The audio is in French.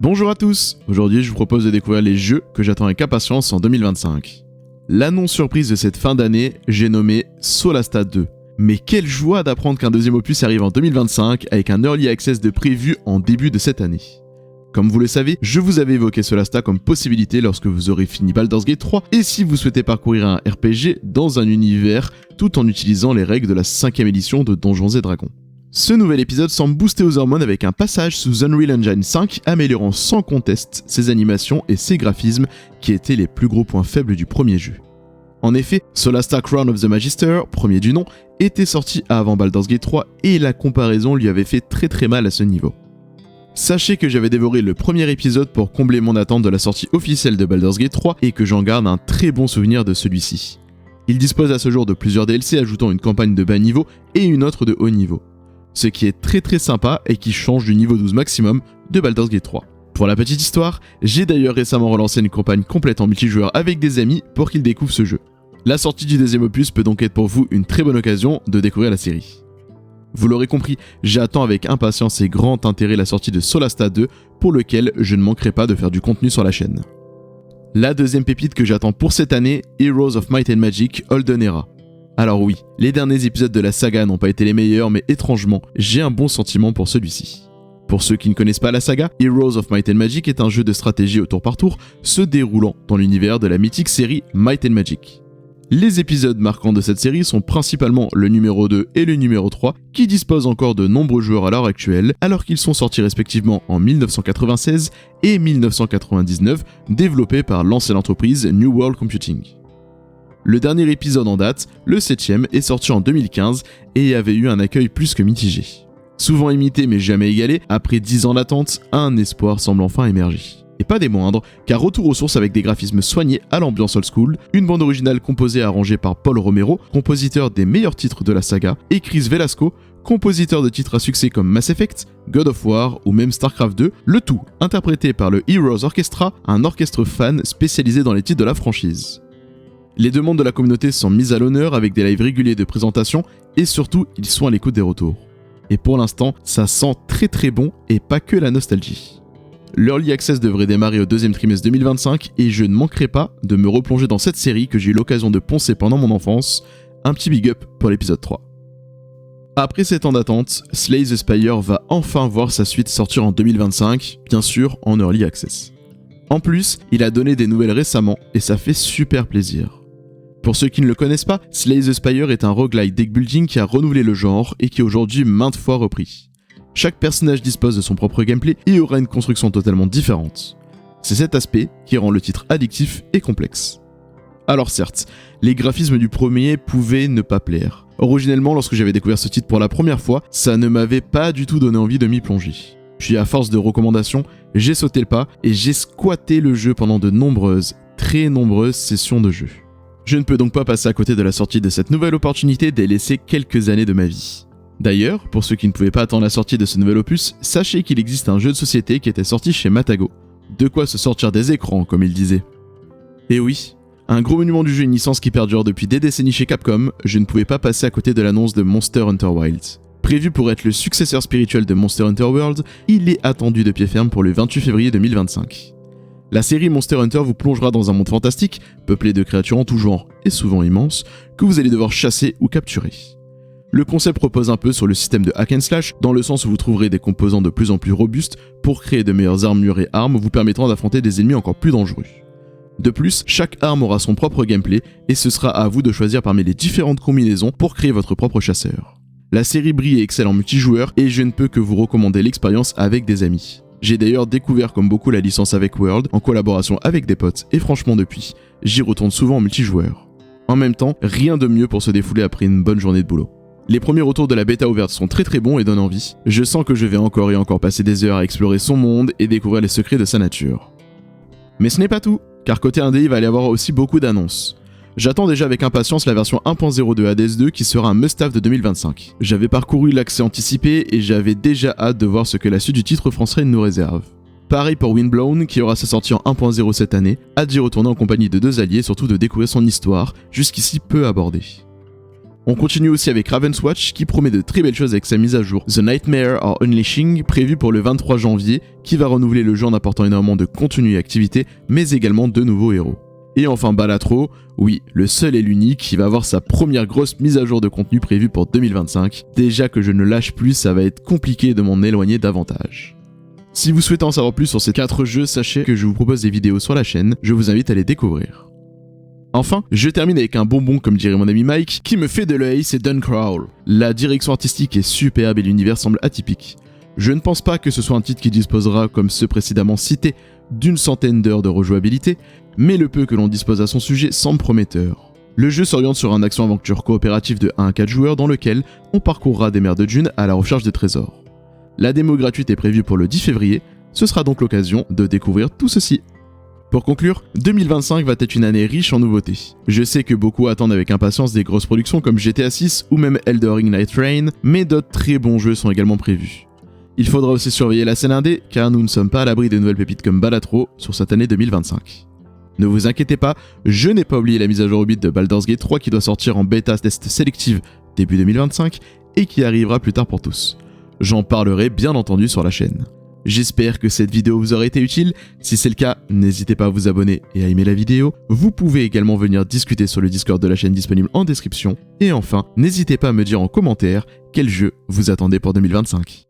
Bonjour à tous, aujourd'hui je vous propose de découvrir les jeux que j'attends avec impatience en 2025. L'annonce surprise de cette fin d'année, j'ai nommé Solasta 2. Mais quelle joie d'apprendre qu'un deuxième opus arrive en 2025 avec un Early Access de prévu en début de cette année. Comme vous le savez, je vous avais évoqué Solasta comme possibilité lorsque vous aurez fini Baldur's Gate 3 et si vous souhaitez parcourir un RPG dans un univers tout en utilisant les règles de la 5ème édition de Donjons et Dragons. Ce nouvel épisode semble booster aux hormones avec un passage sous Unreal Engine 5 améliorant sans conteste ses animations et ses graphismes qui étaient les plus gros points faibles du premier jeu. En effet, Solasta Crown of the Magister, premier du nom, était sorti avant Baldur's Gate 3 et la comparaison lui avait fait très mal à ce niveau. Sachez que j'avais dévoré le premier épisode pour combler mon attente de la sortie officielle de Baldur's Gate 3 et que j'en garde un très bon souvenir de celui-ci. Il dispose à ce jour de plusieurs DLC ajoutant une campagne de bas niveau et une autre de haut niveau. Ce qui est très sympa et qui change du niveau 12 maximum de Baldur's Gate 3. Pour la petite histoire, j'ai d'ailleurs récemment relancé une campagne complète en multijoueur avec des amis pour qu'ils découvrent ce jeu. La sortie du deuxième opus peut donc être pour vous une très bonne occasion de découvrir la série. Vous l'aurez compris, j'attends avec impatience et grand intérêt la sortie de Solasta 2, pour lequel je ne manquerai pas de faire du contenu sur la chaîne. La deuxième pépite que j'attends pour cette année, Heroes of Might and Magic Olden Era. Alors oui, les derniers épisodes de la saga n'ont pas été les meilleurs, mais étrangement, j'ai un bon sentiment pour celui-ci. Pour ceux qui ne connaissent pas la saga, Heroes of Might and Magic est un jeu de stratégie au tour par tour, se déroulant dans l'univers de la mythique série Might and Magic. Les épisodes marquants de cette série sont principalement le numéro 2 et le numéro 3, qui disposent encore de nombreux joueurs à l'heure actuelle, alors qu'ils sont sortis respectivement en 1996 et 1999, développés par l'ancienne entreprise New World Computing. Le dernier épisode en date, le 7ème, est sorti en 2015 et avait eu un accueil plus que mitigé. Souvent imité mais jamais égalé, après 10 ans d'attente, un espoir semble enfin émerger. Et pas des moindres, car retour aux sources avec des graphismes soignés à l'ambiance old school, une bande originale composée et arrangée par Paul Romero, compositeur des meilleurs titres de la saga, et Chris Velasco, compositeur de titres à succès comme Mass Effect, God of War ou même StarCraft 2, le tout interprété par le Heroes Orchestra, un orchestre fan spécialisé dans les titres de la franchise. Les demandes de la communauté sont mises à l'honneur avec des lives réguliers de présentation et surtout, ils sont à l'écoute des retours. Et pour l'instant, ça sent très bon et pas que la nostalgie. L'Early Access devrait démarrer au deuxième trimestre 2025 et je ne manquerai pas de me replonger dans cette série que j'ai eu l'occasion de poncer pendant mon enfance. Un petit big up pour l'épisode 3. Après 7 ans d'attente, Slay the Spire va enfin voir sa suite sortir en 2025, bien sûr en Early Access. En plus, il a donné des nouvelles récemment et ça fait super plaisir. Pour ceux qui ne le connaissent pas, Slay the Spire est un roguelike deck building qui a renouvelé le genre et qui est aujourd'hui maintes fois repris. Chaque personnage dispose de son propre gameplay et aura une construction totalement différente. C'est cet aspect qui rend le titre addictif et complexe. Alors certes, les graphismes du premier pouvaient ne pas plaire. Originellement, lorsque j'avais découvert ce titre pour la première fois, ça ne m'avait pas du tout donné envie de m'y plonger. Puis à force de recommandations, j'ai sauté le pas et j'ai squatté le jeu pendant de nombreuses, très nombreuses sessions de jeu. Je ne peux donc pas passer à côté de la sortie de cette nouvelle opportunité délaissée quelques années de ma vie. D'ailleurs, pour ceux qui ne pouvaient pas attendre la sortie de ce nouvel opus, sachez qu'il existe un jeu de société qui était sorti chez Matago. De quoi se sortir des écrans, comme il disait. Et oui, un gros monument du jeu, une licence qui perdure depuis des décennies chez Capcom, je ne pouvais pas passer à côté de l'annonce de Monster Hunter Wilds. Prévu pour être le successeur spirituel de Monster Hunter World, il est attendu de pied ferme pour le 28 février 2025. La série Monster Hunter vous plongera dans un monde fantastique, peuplé de créatures en tout genre et souvent immenses, que vous allez devoir chasser ou capturer. Le concept repose un peu sur le système de hack and slash, dans le sens où vous trouverez des composants de plus en plus robustes pour créer de meilleures armures et armes vous permettant d'affronter des ennemis encore plus dangereux. De plus, chaque arme aura son propre gameplay et ce sera à vous de choisir parmi les différentes combinaisons pour créer votre propre chasseur. La série brille et excelle en multijoueur et je ne peux que vous recommander l'expérience avec des amis. J'ai d'ailleurs découvert comme beaucoup la licence avec World en collaboration avec des potes et franchement depuis, j'y retourne souvent en multijoueur. En même temps, rien de mieux pour se défouler après une bonne journée de boulot. Les premiers retours de la bêta ouverte sont très bons et donnent envie. Je sens que je vais encore et encore passer des heures à explorer son monde et découvrir les secrets de sa nature. Mais ce n'est pas tout, car côté indé il va y avoir aussi beaucoup d'annonces. J'attends déjà avec impatience la version 1.0 de Hades 2 qui sera un must-have de 2025. J'avais parcouru l'accès anticipé et j'avais déjà hâte de voir ce que la suite du titre français nous réserve. Pareil pour Windblown qui aura sa sortie en 1.0 cette année, hâte d'y retourner en compagnie de 2 alliés et surtout de découvrir son histoire, jusqu'ici peu abordée. On continue aussi avec Ravenswatch qui promet de très belles choses avec sa mise à jour The Nightmare are Unleashing prévue pour le 23 janvier qui va renouveler le jeu en apportant énormément de contenu et activités mais également de nouveaux héros. Et enfin Balatro, oui, le seul et l'unique qui va avoir sa première grosse mise à jour de contenu prévue pour 2025. Déjà que je ne lâche plus, ça va être compliqué de m'en éloigner davantage. Si vous souhaitez en savoir plus sur ces 4 jeux, sachez que je vous propose des vidéos sur la chaîne, je vous invite à les découvrir. Enfin, je termine avec un bonbon comme dirait mon ami Mike, qui me fait de l'œil, c'est Duncrawl. La direction artistique est superbe et l'univers semble atypique. Je ne pense pas que ce soit un titre qui disposera, comme ceux précédemment cités, d'une centaine d'heures de rejouabilité, mais le peu que l'on dispose à son sujet semble prometteur. Le jeu s'oriente sur un action-aventure coopératif de 1 à 4 joueurs dans lequel on parcourra des mers de dunes à la recherche de trésors. La démo gratuite est prévue pour le 10 février, ce sera donc l'occasion de découvrir tout ceci. Pour conclure, 2025 va être une année riche en nouveautés. Je sais que beaucoup attendent avec impatience des grosses productions comme GTA 6 ou même Elden Ring Night Rain, mais d'autres très bons jeux sont également prévus. Il faudra aussi surveiller la scène indé, car nous ne sommes pas à l'abri de nouvelles pépites comme Balatro sur cette année 2025. Ne vous inquiétez pas, je n'ai pas oublié la mise à jour au bit de Baldur's Gate 3 qui doit sortir en bêta test sélective début 2025 et qui arrivera plus tard pour tous. J'en parlerai bien entendu sur la chaîne. J'espère que cette vidéo vous aura été utile. Si c'est le cas, n'hésitez pas à vous abonner et à aimer la vidéo. Vous pouvez également venir discuter sur le Discord de la chaîne disponible en description. Et enfin, n'hésitez pas à me dire en commentaire quel jeu vous attendez pour 2025.